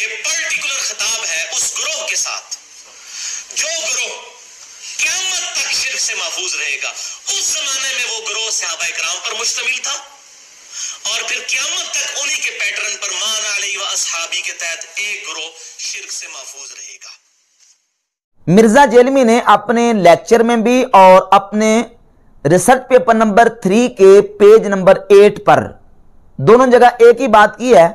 یہ پرٹیکولر خطاب ہے اس گروہ کے ساتھ جو گروہ قیامت تک شرک سے محفوظ رہے گا. اس زمانے میں وہ گروہ صحابہ کرام پر مشتمل تھا اور پھر قیامت تک انہی کے پیٹرن پر مان علی و اصحابی کے تحت ایک گروہ شرک سے محفوظ رہے گا. مرزا جیلمی نے اپنے لیکچر میں بھی اور اپنے ریسرچ پیپر نمبر 3 کے پیج نمبر 8 پر دونوں جگہ ایک ہی بات کی ہے،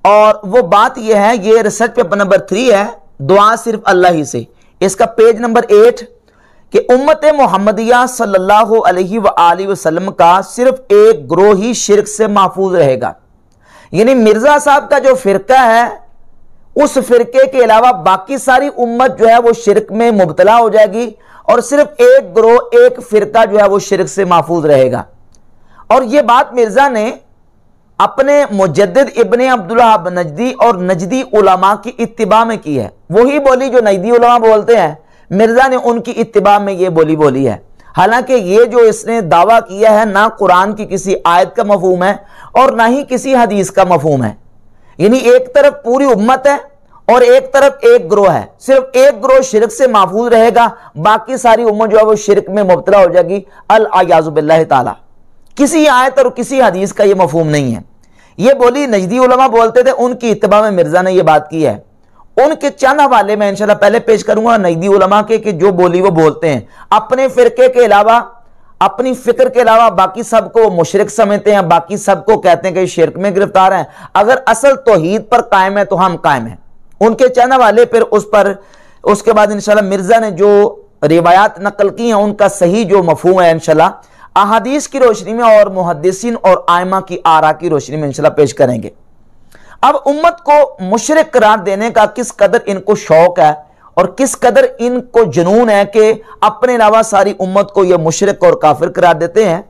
اور وہ بات یہ ہے، یہ ریسرچ پیپر نمبر 3 ہے، دعا صرف اللہ ہی سے، اس کا پیج نمبر 8 کہ امت محمدیہ صلی اللہ علیہ وآلہ وسلم کا صرف ایک گروہ ہی شرک سے محفوظ رہے گا. یعنی مرزا صاحب کا جو فرقہ ہے اس فرقے کے علاوہ باقی ساری امت جو ہے وہ شرک میں مبتلا ہو جائے گی، اور صرف ایک گروہ ایک فرقہ جو ہے وہ شرک سے محفوظ رہے گا. اور یہ بات مرزا نے اپنے مجدد ابن عبدالوہاب نجدی اور نجدی علماء کی اتباع میں کی ہے. وہی بولی جو نجدی علماء بولتے ہیں، مرزا نے ان کی اتباع میں یہ بولی ہے. حالانکہ یہ جو اس نے دعویٰ کیا ہے نہ قرآن کی کسی آیت کا مفہوم ہے اور نہ ہی کسی حدیث کا مفہوم ہے. یعنی ایک طرف پوری امت ہے اور ایک طرف ایک گروہ ہے، صرف ایک گروہ شرک سے محفوظ رہے گا، باقی ساری امت جو ہے وہ شرک میں مبتلا ہو جائے گی العیاذ باللہ تعالی. کسی آیت اور کسی حدیث کا یہ مفہوم نہیں ہے. یہ بولی نجدی علماء بولتے تھے، ان کی اتباع میں مرزا نے یہ بات کی ہے. ان کے چند حوالے میں انشاءاللہ پہلے پیش کروں گا نجدی علماء کے کہ جو بولی وہ بولتے ہیں، اپنے فرقے کے علاوہ اپنی فکر کے علاوہ باقی سب کو مشرک سمجھتے ہیں، باقی سب کو کہتے ہیں کہ شرک میں گرفتار ہیں. اگر اصل توحید پر قائم ہے تو ہم قائم ہیں. ان کے چند حوالے پھر اس کے بعد انشاءاللہ مرزا نے جو روایات نقل کی ہیں ان کا صحیح جو مفہوم ہے انشاءاللہ احادیث کی روشنی میں اور محدثین اور ائمہ کی آراء کی روشنی میں انشاءاللہ پیش کریں گے. اب امت کو مشرک قرار دینے کا کس قدر ان کو شوق ہے اور کس قدر ان کو جنون ہے کہ اپنے علاوہ ساری امت کو یہ مشرک اور کافر قرار دیتے ہیں.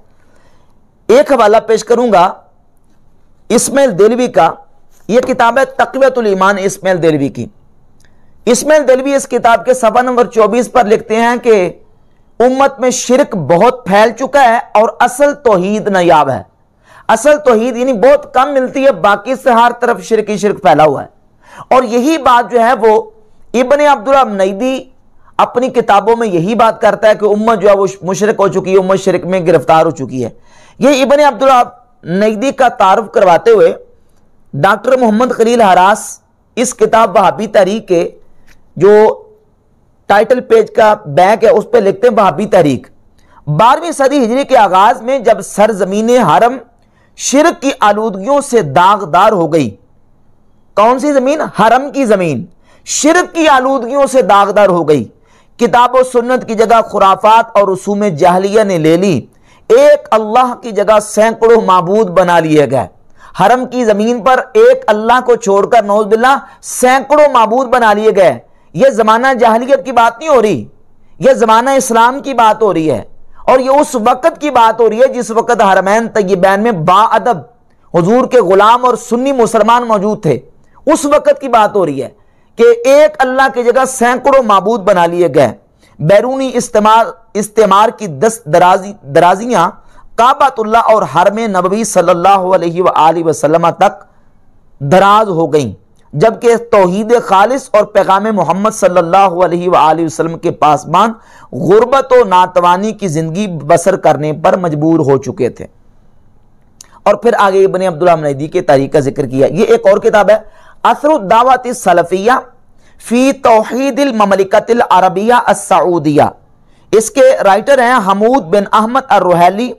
ایک حوالہ پیش کروں گا اسماعیل دہلوی کا. یہ کتاب ہے تقویۃ الایمان اسماعیل دہلوی کی. اسماعیل دہلوی اس کتاب کے صفحہ نمبر 24 پر لکھتے ہیں کہ امت میں شرک بہت پھیل چکا ہے اور اصل توحید نایاب ہے. اصل توحید یعنی بہت کم ملتی ہے، باقی سے ہر طرف شرک ہی شرک پھیلا ہوا ہے. اور یہی بات جو ہے وہ ابن عبدالوہاب نجدی اپنی کتابوں میں یہی بات کرتا ہے کہ امت جو ہے وہ مشرک ہو چکی ہے، امت شرک میں گرفتار ہو چکی ہے. یہ ابن عبدالوہاب نجدی کا تعارف کرواتے ہوئے ڈاکٹر محمد خلیل حراس اس کتاب وہابی تحریک کے جو ٹائٹل پیج کا بیک ہے اس پہ لکھتے ہیں وہابی تحریک 12ویں صدی ہجری کے آغاز میں جب سرزمین حرم شرک کی آلودگیوں سے داغدار ہو گئی. کون سی زمین؟ حرم کی زمین شرک کی آلودگیوں سے داغدار ہو گئی. کتاب و سنت کی جگہ خرافات اور رسوم جاہلیہ نے لے لی. ایک اللہ کی جگہ سینکڑوں معبود بنا لیے گئے. حرم کی زمین پر ایک اللہ کو چھوڑ کر نعوذ باللہ سینکڑوں معبود بنا لیے گئے. یہ زمانہ جاہلیت کی بات نہیں ہو رہی، یہ زمانہ اسلام کی بات ہو رہی ہے. اور یہ اس وقت کی بات ہو رہی ہے جس وقت حرمین طیبین میں با ادب حضور کے غلام اور سنی مسلمان موجود تھے. اس وقت کی بات ہو رہی ہے کہ ایک اللہ کی جگہ سینکڑوں معبود بنا لیے گئے. بیرونی استعمار کی دست درازیاں کعبۃ اللہ اور حرم نبوی صلی اللہ علیہ وآلہ وسلم تک دراز ہو گئیں، جبکہ توحید خالص اور پیغام محمد صلی اللہ علیہ وآلہ وسلم کے پاسبان غربت و ناتوانی کی زندگی بسر کرنے پر مجبور ہو چکے تھے. اور پھر آگے ابن عبدالوہاب نجدی کے تاریخ کا ذکر کیا. یہ ایک اور کتاب ہے اثر الدعوۃ السلفیہ فی توحید المملکۃ العربیہ السعودیہ. اس کے رائٹر ہیں حمود بن احمد الرحیلی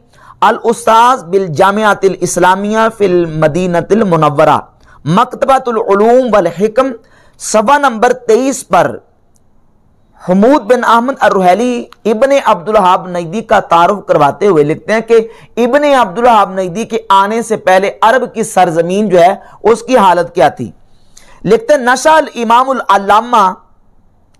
الاستاذ بالجامعۃ الاسلامیہ فی المدینۃ المنورہ، مکتبۃ العلوم والحکم، صفحہ نمبر 23 پر حمود بن احمد الرحیلی ابن عبدالوہاب نجدی کا تعارف کرواتے ہوئے لکھتے ہیں کہ ابن عبدالوہاب نجدی کے آنے سے پہلے عرب کی سرزمین جو ہے اس کی حالت کیا تھی. لکھتے ہیں نشأ الامام العلامہ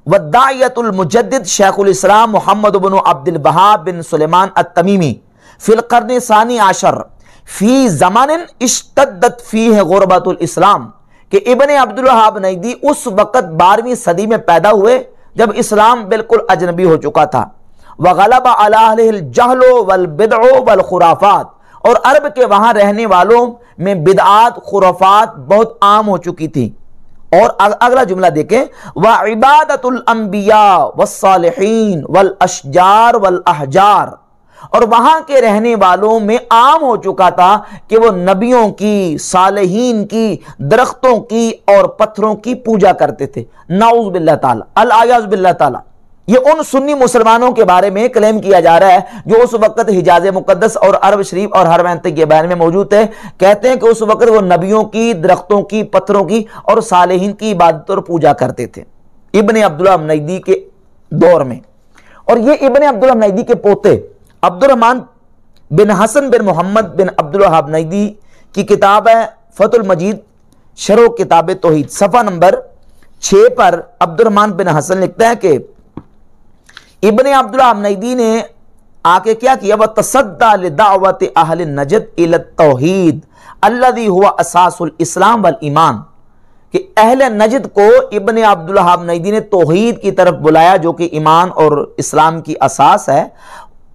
والداعیۃ المجدد شیخ الاسلام محمد بن عبد الوہاب بن سلیمان التمیمی فی القرن الثانی عشر فی زمان اشتدت فیہ غربت الاسلام، کہ ابن عبدالوہاب نجدی اس وقت 12ویں صدی میں پیدا ہوئے جب اسلام بالکل اجنبی ہو چکا تھا. وغلب علی اہلہ الجہل والبدع والخرافات، اور عرب کے وہاں رہنے والوں میں بدعات خرافات بہت عام ہو چکی تھی. اور اگلا جملہ دیکھیں، وَعِبَادَةُ الْأَنْبِيَاءِ وَالصَّالِحِينَ وَالْأَشْجَارِ وَالْأَحْجَارِ، اور وہاں کے رہنے والوں میں عام ہو چکا تھا کہ وہ نبیوں کی، صالحین کی، درختوں کی اور پتھروں کی پوجا کرتے تھے۔ نعوذ باللہ تعالی، العیاذ باللہ تعالی۔ یہ ان سنی مسلمانوں کے بارے میں کلیم کیا جا رہا ہے جو اس وقت حجاز مقدس اور عرب شریف اور حرمین طیبین میں موجود تھے۔ کہتے ہیں کہ اس وقت وہ نبیوں کی، درختوں کی، پتھروں کی اور صالحین کی عبادت اور پوجا کرتے تھے ابن عبداللہ حمنیدی کے دور میں۔ اور یہ ابن عبداللہ حمنیدی کے پوتے عبد الرحمن بن حسن بن محمد بن عبداللہ حمنیدی کی کتاب ہے فتح المجید شرح کتاب توحید، صفحہ نمبر 6 پر عبد الرحمن بن حسن لکھتا ہے کہ ابن عبداللہ حمنیدی نے آ کے کیا کیا، وَتَصَدَّى لِدَعْوَةِ أَهْلِ النَّجْدِ إِلَى التَّوْحِيدِ الَّذِي هُوَ أَسَاسُ الْإِسْلَامِ وَالْإِيمَانِ، کہ اہل نجد کو ابن عبداللہ حمنیدی نے توحید کی طرف بلایا جو کہ ایمان اور اسلام کی اساس ہے،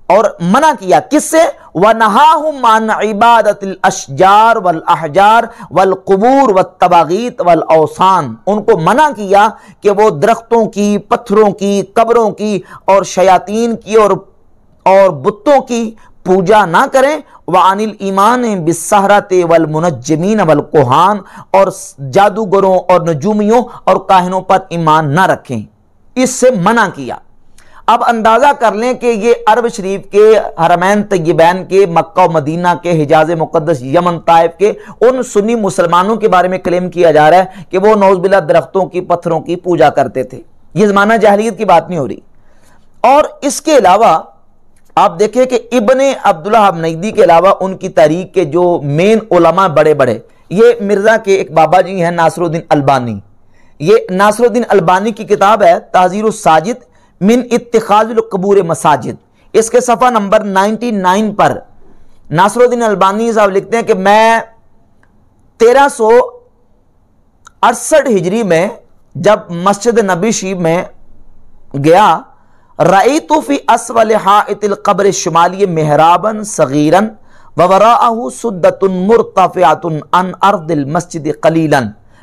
اور منع کیا کس سے؟ وَنَهَاهُمْ عَنْ عِبَادَةِ الْأَشْجَارِ وَالْأَحْجَارِ وَالْقُبُورِ وَالتَّوَاغِيطِ وَالْأَوْثَانِ، ان کو منع کیا کہ وہ درختوں کی، پتھروں کی، قبروں کی اور شیاطین کی اور بتوں کی پوجا نہ کریں۔ وَعَنِ الْإِيمَانِ بِالسَّحْرَةِ وَالْمُنَجِّمِينَ وَالْكُهَانِ، اور جادوگروں اور نجومیوں اور کاہنوں پر ایمان نہ رکھیں، اس سے منع کیا۔ اب اندازہ کر لیں کہ یہ عرب شریف کے، حرمین طیبین کے، مکہ و مدینہ کے، حجاز مقدس، یمن، طائف کے ان سنی مسلمانوں کے بارے میں کلیم کیا جا رہا ہے کہ وہ نعوذ باللہ درختوں کی، پتھروں کی پوجا کرتے تھے۔ یہ زمانہ جاہلیت کی بات نہیں ہو رہی۔ اور اس کے علاوہ آپ دیکھیں کہ ابن عبداللہ حمنیدی کے علاوہ ان کی تحریک کے جو مین علماء بڑے بڑے، یہ مرزا کے ایک بابا جی ہیں ناصر الدین البانی۔ یہ ناصر الدین البانی کی کتاب ہے تحذیر الساجد من اتخاذ القبور مساجد، اس کے صفحہ نمبر 99 پر ناصر الدین البانی صاحب لکھتے ہیں کہ میں 1368 ہجری میں جب مسجد نبی شریف میں گیا، رأیت فی اسفل حائط القبر الشمالی محرابا صغیرا ووراءہ سدۃ مرتفعۃ عن ارض المسجد قلیلا،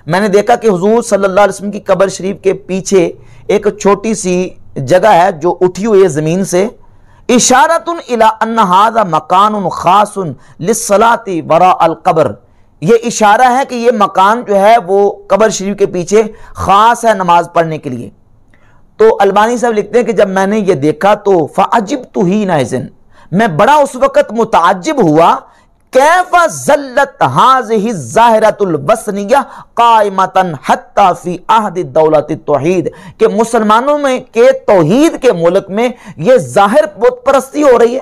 میں نے دیکھا کہ حضور صلی اللہ علیہ وسلم کی قبر شریف کے پیچھے ایک چھوٹی سی جگہ ہے جو اٹھی ہوئی ہے زمین سے، اشارۃ الی ان ھذا مکان خاص للصلاۃ وراء القبر، یہ اشارہ ہے کہ یہ مکان جو ہے وہ قبر شریف کے پیچھے خاص ہے نماز پڑھنے کے لیے۔ تو البانی صاحب لکھتے ہیں کہ جب میں نے یہ دیکھا تو فعجبت حینئذ، میں بڑا اس وقت متعجب ہوا، کیف ظلت هذه الظاہرۃ الوثنیہ قائمۃ حتی فی عہد دولت التوحید، کہ مسلمانوں میں کے توحید کے ملک میں یہ ظاہر بت پرستی ہو رہی ہے۔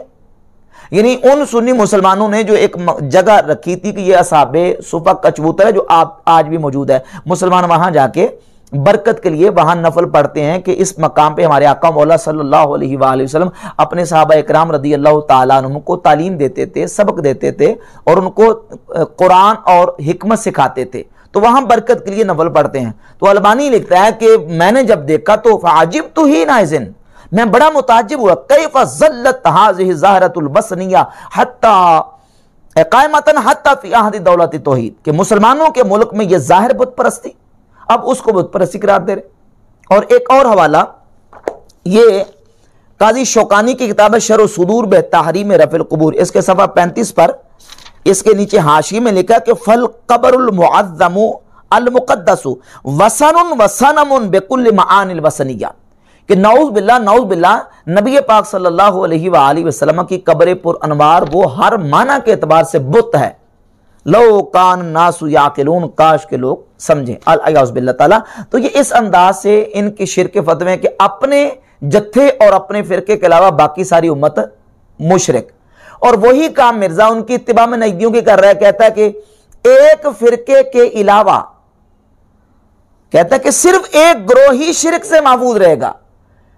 یعنی ان سنی مسلمانوں نے جو ایک جگہ رکھی تھی کہ یہ اصحاب صفہ کا چبوتر ہے جو آج بھی موجود ہے، مسلمان وہاں جا کے برکت کے لیے وہاں نفل پڑھتے ہیں کہ اس مقام پہ ہمارے آقا مولا صلی اللہ علیہ وآلہ وسلم اپنے صحابہ اکرام رضی اللہ تعالیٰ عنہ کو تعلیم دیتے تھے، سبق دیتے تھے اور ان کو قرآن اور حکمت سکھاتے تھے، تو وہاں برکت کے لیے نفل پڑھتے ہیں۔ تو البانی لکھتا ہے کہ میں نے جب دیکھا تو فعجبت حینئذ، میں بڑا متعجب ہوا، کیف ظلت هذه الظاہرۃ الوثنیہ حتی قائمۃ حتی فی عہد دولت التوحید، کہ مسلمانوں کے ملک میں یہ ظاہر بت پرستی، اب اس کو بت پرستی قرار دے رہے۔ اور ایک اور حوالہ، یہ قاضی شوکانی کی کتاب ہے شرح صدور بتحریم رفع القبور، اس کے صفحہ 35 پر اس کے نیچے حاشیے میں لکھا کہ فالقبر المعظم المقدس وثن وصنم بكل معانی الوثنیہ، کہ نعوذ باللہ نبی پاک صلی اللہ علیہ وآلہ وسلم کی قبر پر انوار وہ ہر معنی کے اعتبار سے بت ہے۔ لو کان الناس یعقلون، کاش کے لوگ سمجھیں، اعوذ باللہ تعالیٰ۔ تو یہ اس انداز سے ان کی شرک فتوے ہیں کہ اپنے جتھے اور اپنے فرقے کے علاوہ باقی ساری امت مشرک، اور وہی کام مرزا ان کی اتباع میں نجدیوں کی کر رہا ہے، کہتا ہے کہ ایک فرقے کے علاوہ، کہتا ہے کہ صرف ایک گروہ ہی شرک سے محفوظ رہے گا،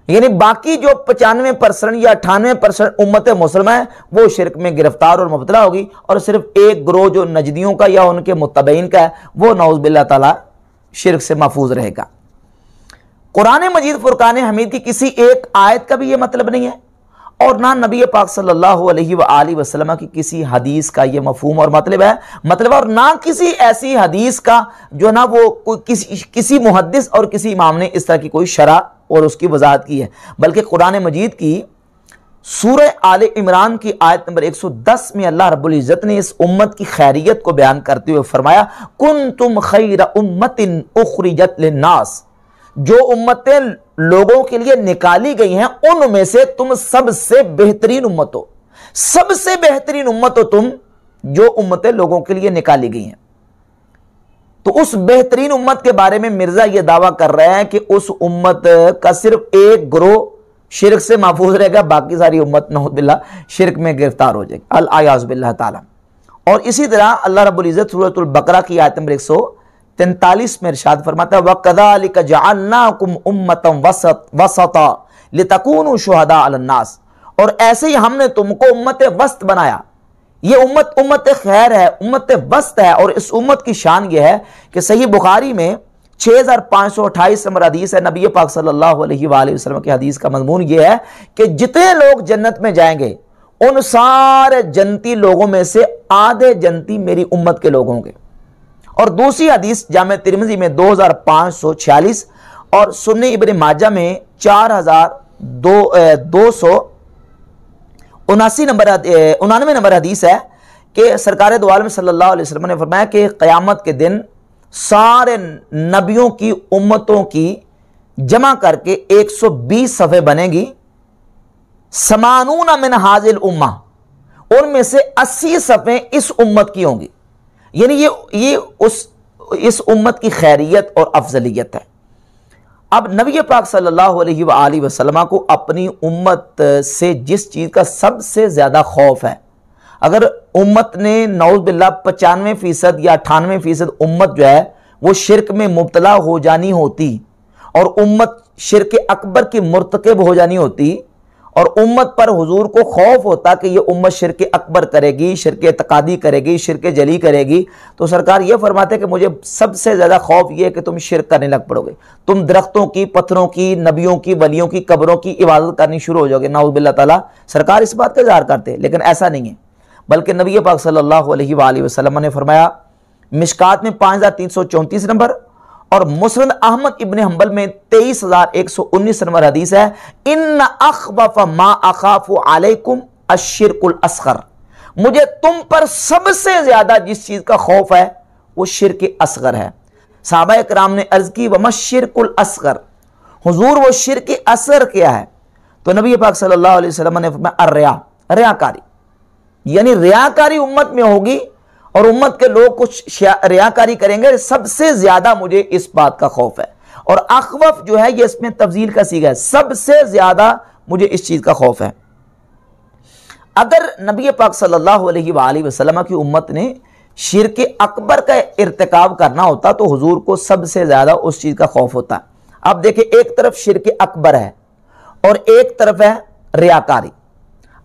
یعنی باقی جو 95% یا 98% امت مسلمہ ہے وہ شرک میں گرفتار اور مبتلا ہوگی، اور صرف ایک گروہ جو نجدیوں کا یا ان کے متبعین کا ہے وہ نعوذ باللہ تعالی شرک سے محفوظ رہے گا۔ قرآن مجید فرقان حمید کی کسی ایک آیت کا بھی یہ مطلب نہیں ہے، اور نہ نبی پاک صلی اللہ علیہ وآلہ وسلم کی کسی حدیث کا یہ مفہوم اور مطلب ہے، اور نہ کسی ایسی حدیث کا جو نہ وہ کسی محدث اور کسی امام نے اس طرح کی کوئی شرح اور اس کی وضاحت کی ہے، بلکہ قرآن مجید کی سورہ آل عمران کی آیت نمبر 110 میں اللہ رب العزت نے اس امت کی خیریت کو بیان کرتے ہوئے فرمایا کنتم خیر امت اخرجت للناس، جو امتیں لوگوں کے لیے نکالی گئی ہیں ان میں سے تم سب سے بہترین امت ہو، سب سے بہترین امت ہو تم جو امتیں لوگوں کے لیے نکالی گئی ہیں۔ تو اس بہترین امت کے بارے میں مرزا یہ دعویٰ کر رہے ہیں کہ اس امت کا صرف ایک گروہ شرک سے محفوظ رہے گا، باقی ساری امت نعوذ باللہ شرک میں گرفتار ہو جائے گی، الیاذ باللہ تعالی۔ اور اسی طرح اللہ رب العزت سورۃ البقرہ کی آیت نمبر 143 میں ارشاد فرماتا ہے وَكَذَلِكَ جَعَلْنَاكُمْ أُمَّةً وَسَطًا لِتَكُونُوا شُهَدَاءَ عَلَى النَّاسِ، اور ایسے ہی ہم نے تم کو امت وسط بنایا۔ یہ امت خیر ہے، امت وسط ہے، اور اس امت کی شان یہ ہے کہ صحیح بخاری میں 6528 نمبر حدیث ہے، نبی پاک صلی اللہ علیہ وآلہ وسلم کی حدیث کا مضمون یہ ہے کہ جتنے لوگ جنت میں جائیں گے ان سارے جنتی لوگوں میں سے آدھے جنتی میری امت کے لوگ ہوں گے۔ اور دوسری حدیث جامع ترمذی میں 2546 اور سنن ابن ماجہ میں 4299 نمبر حدیث ہے کہ سرکار دو عالم صلی اللہ علیہ وسلم نے فرمایا کہ قیامت کے دن سارے نبیوں کی امتوں کی جمع کر کے 120 صفحے بنے گی، 80 من حاذل الامہ، ان میں سے 80 صفحے اس امت کی ہوں گی، یعنی یہ اس امت کی خیریت اور افضلیت ہے۔ اب نبی پاک صلی اللہ علیہ وآلہ وسلم کو اپنی امت سے جس چیز کا سب سے زیادہ خوف ہے، اگر امت نے نعوذ باللہ 95% یا 98% امت جو ہے وہ شرک میں مبتلا ہو جانی ہوتی اور امت شرک اکبر کی مرتکب ہو جانی ہوتی، اور امت پر حضور کو خوف ہوتا کہ یہ امت شرک اکبر کرے گی، شرک اعتقادی کرے گی، شرک جلی کرے گی، تو سرکار یہ فرماتے کہ مجھے سب سے زیادہ خوف یہ ہے کہ تم شرک کرنے لگ پڑو گے، تم درختوں کی، پتھروں کی، نبیوں کی، ولیوں کی قبروں کی عبادت کرنی شروع ہو جاؤ گے، نعوذ باللہ تعالیٰ۔ سرکار اس بات کا اظہار کرتے لیکن ایسا نہیں ہے، بلکہ نبی پاک صلی اللہ علیہ وآلہ وسلم نے فرمایا مشکات میں 5334 نمبر اور مسند احمد ابن حنبل میں 23119 نمبر حدیث ہے ان اخوف ما اخاف علیکم الشرک الاصغر، مجھے تم پر سب سے زیادہ جس چیز کا خوف ہے وہ شرک اصغر ہے۔ صحابہ کرام نے عرض کی وما الشرک الاصغر، حضور وہ شرک اصغر کیا ہے؟ تو نبی پاک صلی اللہ علیہ وسلم نے فرمایا الریا، ریاکاری، یعنی ریاکاری امت میں ہوگی اور امت کے لوگ کچھ ریاکاری کریں گے، سب سے زیادہ مجھے اس بات کا خوف ہے۔ اور اخوف جو ہے یہ اس میں تفضیل کا صیغہ ہے، سب سے زیادہ مجھے اس چیز کا خوف ہے۔ اگر نبی پاک صلی اللہ علیہ وآلہ وسلم کی امت نے شرک اکبر کا ارتکاب کرنا ہوتا تو حضور کو سب سے زیادہ اس چیز کا خوف ہوتا۔ اب دیکھیں ایک طرف شرک اکبر ہے اور ایک طرف ہے ریاکاری۔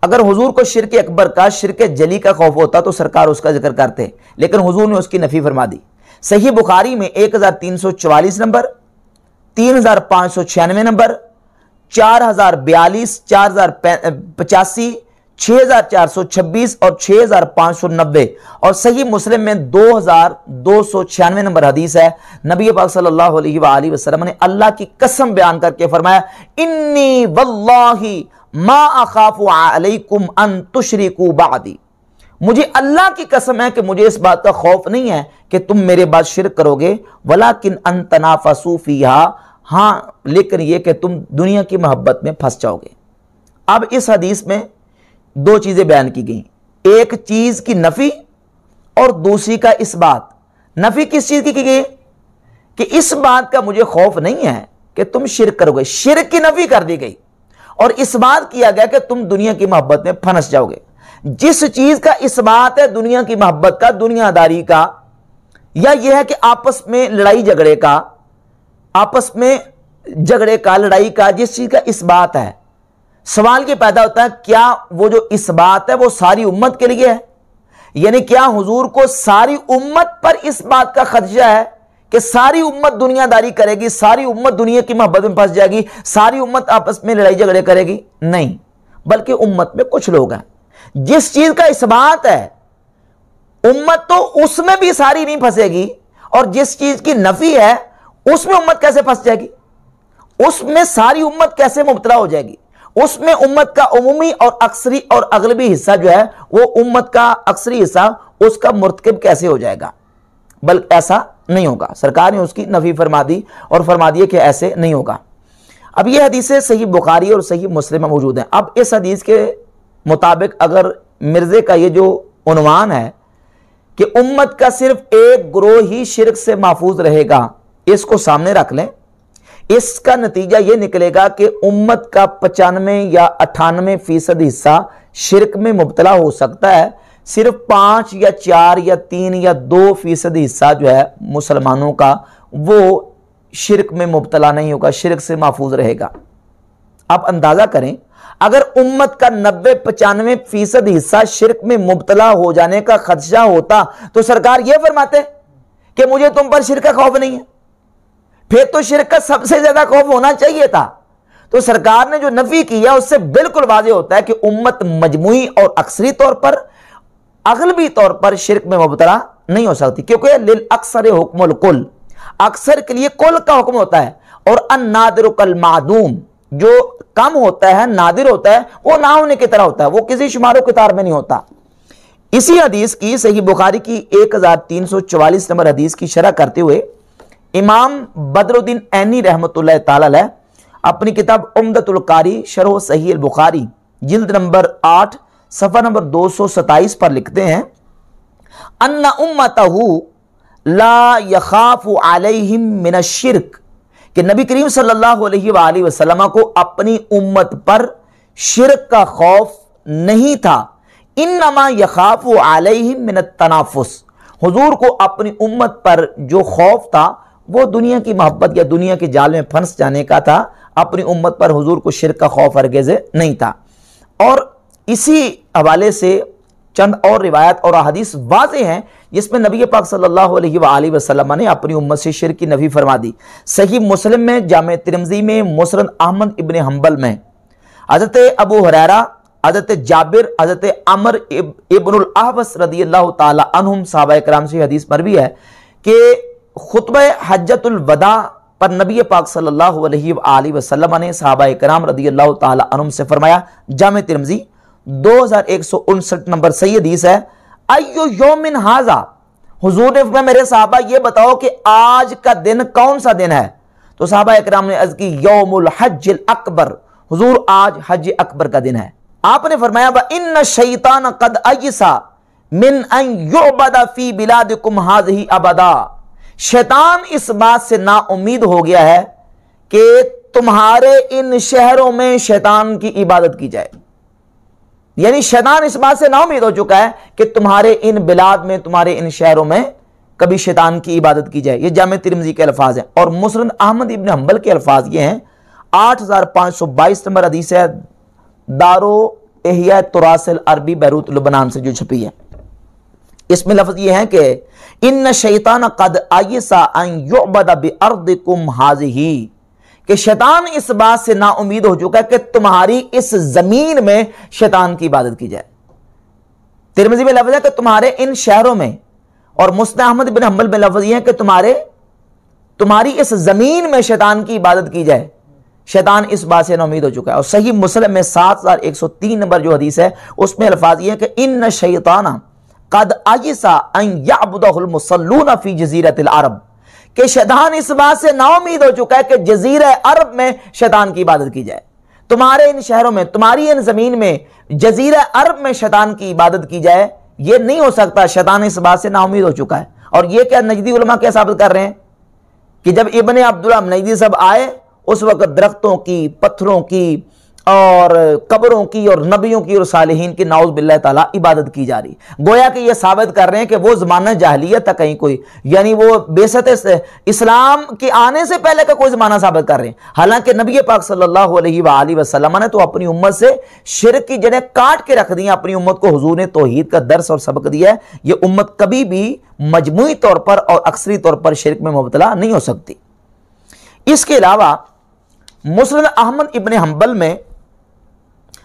اگر حضور کو شرک اکبر کا، شرک جلی کا خوف ہوتا تو سرکار اس کا ذکر کرتے، لیکن حضور نے اس کی نفی فرما دی۔ صحیح بخاری میں 1344 نمبر، 3596 نمبر، 4042، 4085، 6426 اور 6590 اور صحیح مسلم میں 2296 نمبر حدیث ہے، نبی پاک صلی اللہ علیہ وآلہ وسلم نے اللہ کی قسم بیان کر کے فرمایا انی واللہ ما اخاف علیکم ان تشرکوا بعدی، مجھے اللہ کی قسم ہے کہ مجھے اس بات کا خوف نہیں ہے کہ تم میرے بعد شرک کرو گے، ولیکن ان تنافسوا فیہا، ہاں لیکن یہ کہ تم دنیا کی محبت میں پھنس جاؤ گے۔ اب اس حدیث میں دو چیزیں بیان کی گئیں، ایک چیز کی نفی اور دوسری کا اس بات۔ نفی کس چیز کی گئی کہ اس بات کا مجھے خوف نہیں ہے کہ تم شرک کرو گے، شرک کی نفی کر دی گئی، اور اس بات کیا گیا کہ تم دنیا کی محبت میں پھنس جاؤ گے۔ جس چیز کا اس بات ہے دنیا کی محبت کا، دنیا داری کا، یا یہ ہے کہ آپس میں لڑائی جھگڑے کا، آپس میں جھگڑے کا، لڑائی کا، جس چیز کا اس بات ہے، سوال یہ پیدا ہوتا ہے کیا وہ جو اس بات ہے وہ ساری امت کے لیے ہے؟ یعنی کیا حضور کو ساری امت پر اس بات کا خدشہ ہے کہ ساری امت دنیا داری کرے گی، ساری امت دنیا کی محبت میں پھنس جائے گی، ساری امت آپس میں لڑائی جھگڑے کرے گی؟ نہیں، بلکہ امت میں کچھ لوگ ہیں جس چیز کا اثبات ہے امت تو اس میں بھی ساری نہیں پھنسے گی، اور جس چیز کی نفی ہے اس میں امت کیسے پھنس جائے گی، اس میں ساری امت کیسے مبتلا ہو جائے گی، اس میں امت کا عمومی اور اکثری اور اغلبی حصہ جو ہے وہ امت کا اکثری حصہ اس کا مرتکب کیسے ہو جائے گا، بلکہ ایسا نہیں ہوگا۔ سرکار نے اس کی نفی فرما دی اور فرما دی کہ ایسے نہیں ہوگا۔ اب یہ حدیثیں صحیح بخاری اور صحیح مسلم میں موجود ہیں۔ اب اس حدیث کے مطابق اگر مرزے کا یہ جو عنوان ہے کہ امت کا صرف ایک گروہ ہی شرک سے محفوظ رہے گا، اس کو سامنے رکھ لیں، اس کا نتیجہ یہ نکلے گا کہ امت کا 95 یا 98% حصہ شرک میں مبتلا ہو سکتا ہے، صرف 5 یا 4 یا 3 یا 2% حصہ جو ہے مسلمانوں کا وہ شرک میں مبتلا نہیں ہوگا، شرک سے محفوظ رہے گا۔ اب اندازہ کریں اگر امت کا 90-95% حصہ شرک میں مبتلا ہو جانے کا خدشہ ہوتا تو سرکار یہ فرماتے کہ مجھے تم پر شرک کا خوف نہیں ہے، پھر تو شرک کا سب سے زیادہ خوف ہونا چاہیے تھا۔ تو سرکار نے جو نفی کیا اس سے بالکل واضح ہوتا ہے کہ امت مجموعی اور اکثری طور پر اغلبی طور پر شرک میں مبتلا نہیں ہو سکتی، کیونکہ للاکثر حکم الکل، اکثر کے لیے کل کا حکم ہوتا ہے، اور النادر کالمعدوم، جو کم ہوتا ہے نادر ہوتا ہے وہ نہ ہونے کی طرح ہوتا ہے، وہ کسی شمار و کتار میں نہیں ہوتا۔ اسی حدیث کی صحیح بخاری کی 1344 نمبر حدیث کی شرح کرتے ہوئے امام بدر الدین عینی رحمۃ اللہ تعالی علیہ اپنی کتاب عمدۃ القاری شرح صحیح البخاری جلد نمبر 8 صفحہ نمبر 227 پر لکھتے ہیں ان امتہ لا یخاف علیہم من الشرک، کہ نبی کریم صلی اللہ علیہ وآلہ وسلم کو اپنی امت پر شرک کا خوف نہیں تھا، انما یخاف علیہم من التنافس، حضور کو اپنی امت پر جو خوف تھا وہ دنیا کی محبت یا دنیا کے جال میں پھنس جانے کا تھا، اپنی امت پر حضور کو شرک کا خوف ہرگز نہیں تھا۔ اور اسی حوالے سے چند اور روایت اور احادیث واضح ہیں جس میں نبی پاک صلی اللہ علیہ وآلہ وسلم نے اپنی امت سے شرک کی نفی فرما دی۔ صحیح مسلم میں، جامع ترمذی میں، مسند احمد ابن حنبل میں حضرت ابو ہریرہ، حضرت جابر، حضرت عمر ابن الاحوص رضی اللہ تعالی عنہم صحابہ کرام سے حدیث پر بھی ہے کہ خطبہ حجۃ الوداع پر نبی پاک صلی اللہ علیہ وآلہ وسلم نے صحابہ کرام رضی اللہ تعالی عنہم سے فرمایا، جامع ترمذی 2159 نمبر صحیح حدیث ہے، ایو یوم ھذا، حضور نے فرمایا میرے صحابہ یہ بتاؤ کہ آج کا دن کون سا دن ہے؟ تو صحابہ اکرام نے عرض کی یوم الحج الاکبر، حضور آج حج اکبر کا دن ہے۔ آپ نے فرمایا وَإِنَّ الشَّيْطَانَ قَدْ أَيِّسَ مِنْ أَنْ يُعْبَدَ فِي بِلَادِكُمْ هَذِهِ أَبَدًا، شیطان اس بات سے نا امید ہو گیا ہے کہ تمہارے ان شہروں میں شیطان کی عبادت کی جائے، یعنی شیطان اس بات سے نا امید ہو چکا ہے کہ تمہارے ان بلاد میں، تمہارے ان شہروں میں کبھی شیطان کی عبادت کی جائے۔ یہ جامع ترمذی کے الفاظ ہیں، اور مسند احمد ابن حنبل کے الفاظ یہ ہیں، 8522 نمبر حدیث ہے، دارو احیاء تراث العربی بیروت لبنان سے جو چھپی ہے۔ اس میں لفظ یہ ہے کہ ان شیطان قد ایس ان یعبد بارضکم ھذہ، کہ شیطان اس بات سے نا امید ہو چکا ہے کہ تمہاری اس زمین میں شیطان کی عبادت کی جائے۔ ترمذی میں لفظ ہے کہ تمہارے ان شہروں میں، اور مسند احمد بن حنبل میں لفظ یہ ہے کہ تمہاری اس زمین میں شیطان کی عبادت کی جائے۔ شیطان اس بات سے نا امید ہو چکا ہے۔ اور صحیح مسلم میں 7103 نمبر جو حدیث ہے اس میں الفاظ یہ ہے کہ ان الشیطان قد ایس ان یعبدہ المصلون فی جزیرۃ العرب، کہ شیطان اس بات سے نا امید ہو چکا ہے کہ جزیرہ عرب میں شیطان کی عبادت کی جائے، تمہارے ان شہروں میں، تمہاری ان زمین میں، جزیرہ عرب میں شیطان کی عبادت کی جائے، یہ نہیں ہو سکتا۔ شیطان اس بات سے نا امید ہو چکا ہے۔ اور یہ کیا نجدی علماء کیا ثابت کر رہے ہیں کہ جب ابن عبداللہ نجدی صاحب آئے اس وقت درختوں کی، پتھروں کی، اور قبروں کی، اور نبیوں کی اور صالحین کی نعوذ باللہ تعالی عبادت کی جا رہی، گویا کہ یہ ثابت کر رہے ہیں کہ وہ زمانہ جاہلیت تھا کہیں کوئی، یعنی وہ بیست اسلام کے آنے سے پہلے کا کوئی زمانہ ثابت کر رہے ہیں۔ حالانکہ نبی پاک صلی اللہ علیہ وآلہ وسلم نے تو اپنی امت سے شرک کی جڑیں کاٹ کے رکھ دی ہیں، اپنی امت کو حضور نے توحید کا درس اور سبق دیا ہے۔ یہ امت کبھی بھی مجموعی طور پر اور اکثری طور پر شرک میں مبتلا نہیں ہو سکتی۔ اس کے علاوہ مسند احمد ابن حنبل میں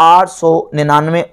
899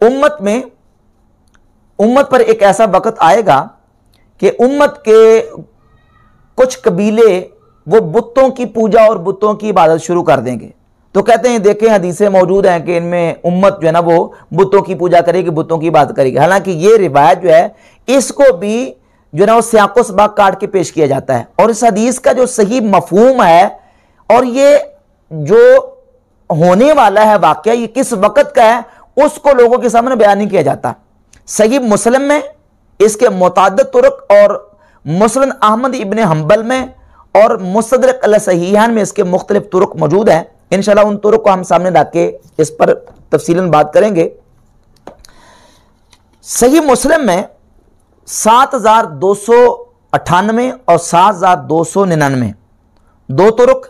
امت پر ایک ایسا وقت آئے گا کہ امت کے کچھ قبیلے وہ بتوں کی پوجا اور بتوں کی عبادت شروع کر دیں گے. تو کہتے ہیں دیکھیں حدیثیں موجود ہیں کہ ان میں امت جو ہے نا وہ بتوں کی پوجا کرے گی, بتوں کی عبادت کرے گی. حالانکہ یہ روایت جو ہے اس کو بھی جو ہے نا وہ سیاق و سباق کاٹ کے پیش کیا جاتا ہے, اور اس حدیث کا جو صحیح مفہوم ہے اور یہ جو ہونے والا ہے واقعہ یہ کس وقت کا ہے اس کو لوگوں کے سامنے بیان نہیں کیا جاتا. صحیح مسلم میں اس کے متعدد طرق اور مسند احمد ابن حنبل میں اور مستدرک علی صحیحین میں اس کے مختلف طرق موجود ہیں. انشاءاللہ ان طرق کو ہم سامنے لا کے اس پر تفصیلاً بات کریں گے. صحیح مسلم میں 7298 اور 7299 دو طرق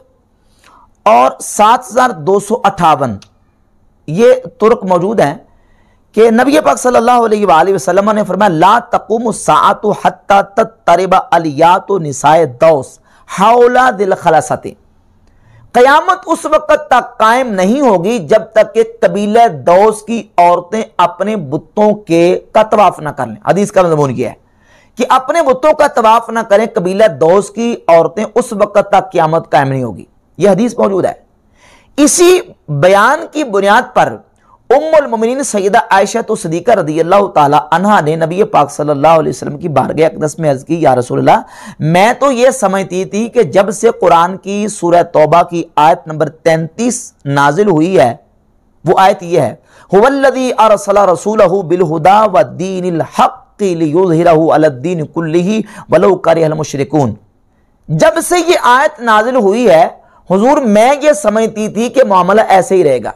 اور 7258 یہ طرق موجود ہیں کہ نبی پاک صلی اللہ علیہ وآلہ وسلم نے فرمایا لا تقوم الساعۃ حتی تضطرب الیات نساء دوس حول ذی الخلصۃ. قیامت اس وقت تک قائم نہیں ہوگی جب تک کہ قبیلہ دوس کی عورتیں اپنے بتوں کا طواف نہ کر لیں. حدیث کا مضمون یہ ہے کہ اپنے بتوں کا طواف نہ کریں قبیلہ دوس کی عورتیں, اس وقت تک قیامت قائم نہیں ہوگی. یہ حدیث موجود ہے. اسی بیان کی بنیاد پر ام المومنین سیدہ عائشہ صدیقہ رضی اللہ تعالی عنہا نے نبی پاک صلی اللہ علیہ وسلم کی بارگاہ اقدس میں عرض کی یا رسول اللہ میں تو یہ سمجھتی تھی کہ جب سے قرآن کی سورہ توبہ کی آیت نمبر 33 نازل ہوئی ہے وہ آیت یہ ہے هو الذی ارسل رسولہ بالہدی والدین الحق لیظہرہ علی الدین کلہ ولو کرہ المشرکون. جب سے یہ آیت نازل ہوئی ہے حضور میں یہ سمجھتی تھی کہ معاملہ ایسے ہی رہے گا,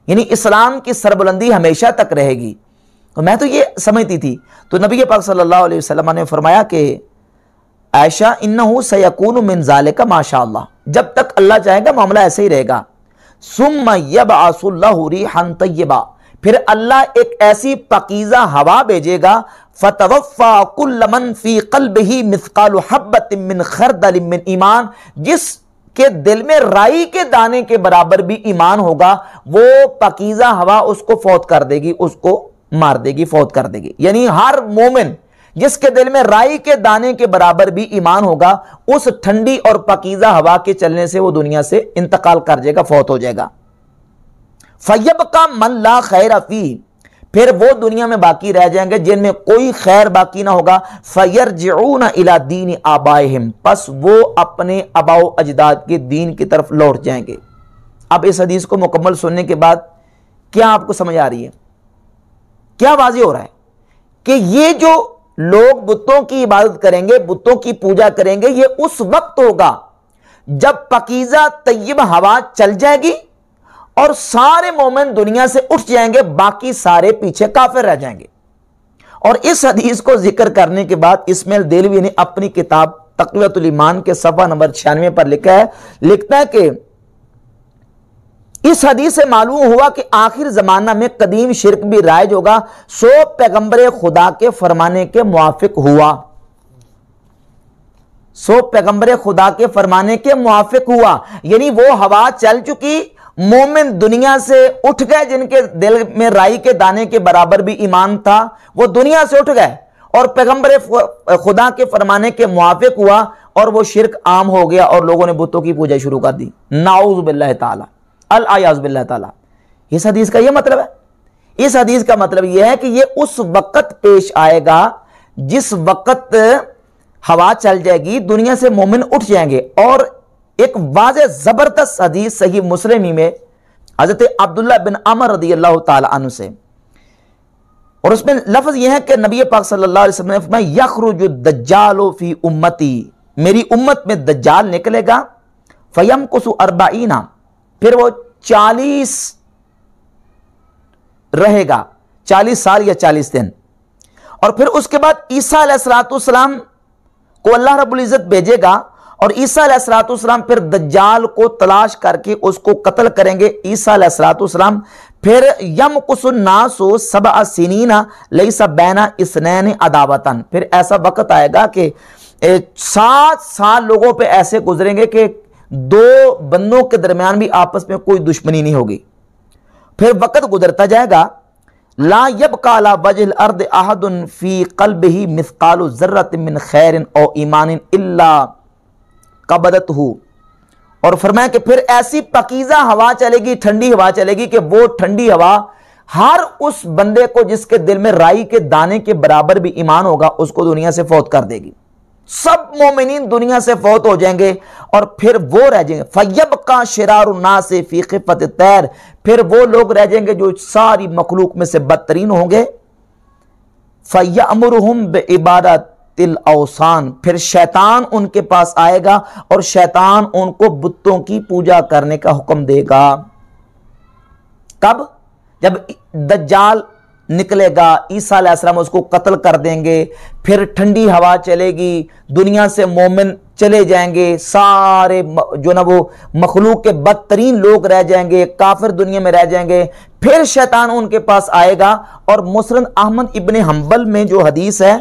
یعنی اسلام کی سربلندی ہمیشہ تک رہے گی. تو میں تو یہ سمجھتی تھی. تو نبی پاک صلی اللہ علیہ وسلم نے فرمایا کہ عائشہ انہو سیکون من ذالک ما شاء اللہ, جب تک اللہ چاہے گا معاملہ ایسے ہی رہے گا. ثم یبعث اللہ ریحا طیبہ, پھر اللہ ایک ایسی پاکیزہ ہوا بھیجے گا فتوفی کل من فی قلبہ مثقال حبۃ من خردل من ایمان, جس کہ دل میں رائی کے دانے کے برابر بھی ایمان ہوگا, وہ پاکیزہ ہوا اس کو فوت کر دے گی, اس کو مار دے گی, فوت کر دے گی. یعنی ہر مومن جس کے دل میں رائی کے دانے کے برابر بھی ایمان ہوگا اس ٹھنڈی اور پاکیزہ ہوا کے چلنے سے وہ دنیا سے انتقال کر جائے گا, فوت ہو جائے گا. فَيَبْقَى مَنْ لَا خَيْرَ فِيهِ, پھر وہ دنیا میں باقی رہ جائیں گے جن میں کوئی خیر باقی نہ ہوگا. فَيَرْجِعُونَ إِلَى دِينِ آبَائِهِمْ, پس وہ اپنے آباء و اجداد کے دین کی طرف لوٹ جائیں گے. اب اس حدیث کو مکمل سننے کے بعد کیا آپ کو سمجھ آ رہی ہے, کیا واضح ہو رہا ہے کہ یہ جو لوگ بتوں کی عبادت کریں گے, بتوں کی پوجا کریں گے, یہ اس وقت ہوگا جب پاکیزہ طیب ہوا چل جائے گی اور سارے مومن دنیا سے اٹھ جائیں گے, باقی سارے پیچھے کافر رہ جائیں گے. اور اس حدیث کو ذکر کرنے کے بعد اسماعیل دہلوی نے اپنی کتاب تقویۃ الایمان کے صفحہ نمبر 96 پر لکھتا ہے کہ اس حدیث سے معلوم ہوا کہ آخر زمانہ میں قدیم شرک بھی رائج ہوگا, سو پیغمبر خدا کے فرمانے کے موافق ہوا. سو پیغمبر خدا کے فرمانے کے موافق ہوا, یعنی وہ ہوا چل چکی, مومن دنیا سے اٹھ گئے, جن کے دل میں رائی کے دانے کے برابر بھی ایمان تھا وہ دنیا سے اٹھ گئے, اور پیغمبر خدا کے فرمانے کے موافق ہوا, اور وہ شرک عام ہو گیا اور لوگوں نے بتوں کی پوجا شروع کر دی. نعوذ باللہ تعالی, العیاذ باللہ تعالی. اس حدیث کا یہ مطلب ہے, اس حدیث کا مطلب یہ ہے کہ یہ اس وقت پیش آئے گا جس وقت ہوا چل جائے گی, دنیا سے مومن اٹھ جائیں گے. اور ایک واضح زبردست حدیث صحیح مسلم میں حضرت عبداللہ بن عمر رضی اللہ تعالی عنہ سے, اور اس میں لفظ یہ ہے کہ نبی پاک صلی اللہ علیہ وسلم نے فرمایا یخرج الدجال فی امتی, میری امت میں دجال نکلے گا, فیمکث 40, پھر وہ 40 رہے گا, 40 سال یا 40 دن, اور پھر اس کے بعد عیسیٰ علیہ السلام کو اللہ رب العزت بھیجے گا, اور عیسیٰ علیہ السلام پھر دجال کو تلاش کر کے اس کو قتل کریں گے. عیسیٰ علیہ السلام پھر یمکث الناس 7 سنین لیس بین اثنین عداوۃ, پھر ایسا وقت آئے گا کہ 7 سال لوگوں پہ ایسے گزریں گے کہ 2 بندوں کے درمیان بھی آپس میں کوئی دشمنی نہیں ہوگی. پھر وقت گزرتا جائے گا, لا یبقى علی وجہ الارض احد فی قلبہ مثقال ذرۃ من خیر او ایمان الا قبضتہ، اور فرمایا کہ پھر ایسی پاکیزہ ہوا چلے گی، ٹھنڈی ہوا چلے گی کہ وہ ٹھنڈی ہوا ہر اس بندے کو جس کے دل میں رائی کے دانے کے برابر بھی ایمان ہوگا اس کو دنیا سے فوت کر دے گی۔ سب مومنین دنیا سے فوت ہو جائیں گے اور پھر وہ رہ جائیں گے۔ فَيَبْقَى شِرَارُ النَّاسِ فِي خِفَّةِ الطَّيْرِ، پھر وہ لوگ رہ جائیں گے جو ساری مخلوق میں سے بدترین ہوں گے۔ فَيَأْمُرُهُمْ بِعِبَادَةِ الْأَوْثَانِ، پھر شیطان ان کے پاس آئے گا اور شیطان ان کو بتوں کی پوجا کرنے کا حکم دے گا۔ کب؟ جب دجال نکلے گا، عیسیٰ علیہ السلام اس کو قتل کر دیں گے، پھر ٹھنڈی ہوا چلے گی، دنیا سے مومن چلے جائیں گے، سارے جو نا وہ مخلوق کے بدترین لوگ رہ جائیں گے، کافر دنیا میں رہ جائیں گے، پھر شیطان ان کے پاس آئے گا۔ اور مسند احمد ابن حنبل میں جو حدیث ہے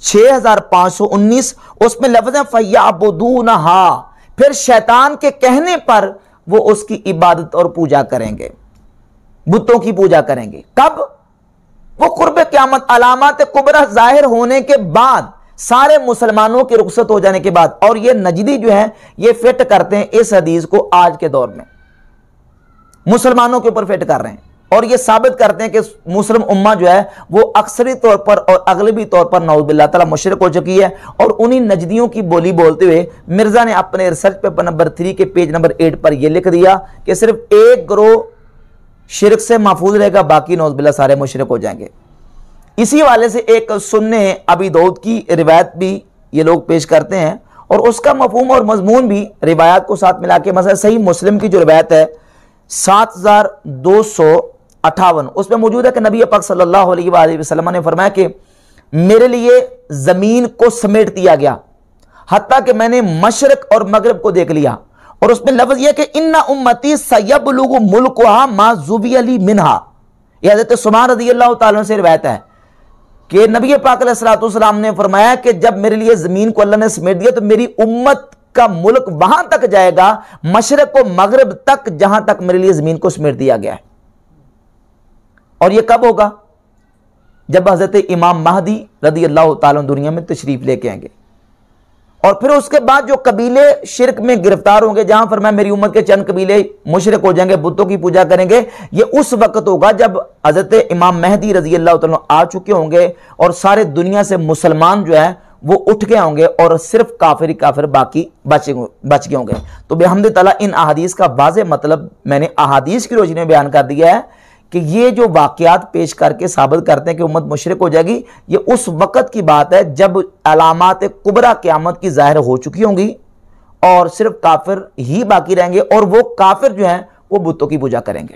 6519 اس میں لفظ ہے فَيَعْبُدُونَهَا، پھر شیطان کے کہنے پر وہ اس کی عبادت اور پوجا کریں گے، بتوں کی پوجا کریں گے۔ کب؟ وہ قرب قیامت، علامات کبریٰ ظاہر ہونے کے بعد، سارے مسلمانوں کے رخصت ہو جانے کے بعد۔ اور یہ نجدی جو ہے یہ فٹ کرتے ہیں اس حدیث کو آج کے دور میں، مسلمانوں کے اوپر فٹ کر رہے ہیں اور یہ ثابت کرتے ہیں کہ مسلم امہ جو ہے وہ اکثری طور پر اور اغلبی طور پر نعوذ باللہ تعالیٰ مشرک ہو چکی ہے۔ اور انہی نجدیوں کی بولی بولتے ہوئے مرزا نے اپنے ریسرچ پیپر نمبر 3 کے پیج نمبر 8 پر یہ لکھ دیا کہ صرف ایک گروہ شرک سے محفوظ رہے گا، باقی نعوذ باللہ سارے مشرک ہو جائیں گے۔ اسی والے سے ایک سنن ابی داؤد کی روایت بھی یہ لوگ پیش کرتے ہیں اور اس کا مفہوم اور مضمون بھی روایات کو ساتھ ملا کے، مثلا صحیح مسلم کی جو روایت ہے 7258 اس میں موجود ہے کہ نبی پاک صلی اللہ علیہ وآلہ وسلم نے فرمایا کہ میرے لیے زمین کو سمیٹ دیا گیا حتیٰ کہ میں نے مشرق اور مغرب کو دیکھ لیا، اور اس میں لفظ یہ کہ ان امتی سیبلغ ملکها ما ذوی لی منہا، یہ حضرت سمار رضی اللہ تعالیٰ سے روایت ہے کہ نبی پاک علیہ السلام نے فرمایا کہ جب میرے لیے زمین کو اللہ نے سمیٹ دیا تو میری امت کا ملک وہاں تک جائے گا، مشرق و مغرب تک، جہاں تک میرے لیے زمین کو سمیٹ دیا گیا ہے۔ اور یہ کب ہوگا؟ جب حضرت امام مہدی رضی اللہ تعالیٰ دنیا میں تشریف لے کے آئیں گے، اور پھر اس کے بعد جو قبیلے شرک میں گرفتار ہوں گے، جہاں فرمایا میری امت کے چند قبیلے مشرک ہو جائیں گے، بتوں کی پوجا کریں گے، یہ اس وقت ہوگا جب حضرت امام مہدی رضی اللہ تعالیٰ آ چکے ہوں گے اور سارے دنیا سے مسلمان جو ہے وہ اٹھ گئے ہوں گے اور صرف کافر ہی کافر باقی بچ گئے ہوں گے۔ تو بحمد تعالیٰ ان احادیث کا واضح مطلب میں نے احادیث کی روشنی میں بیان کر دیا ہے کہ یہ جو واقعات پیش کر کے ثابت کرتے ہیں کہ امت مشرک ہو جائے گی، یہ اس وقت کی بات ہے جب علامات کبریٰ قیامت کی ظاہر ہو چکی ہوں گی اور صرف کافر ہی باقی رہیں گے، اور وہ کافر جو ہیں وہ بتوں کی پوجا کریں گے۔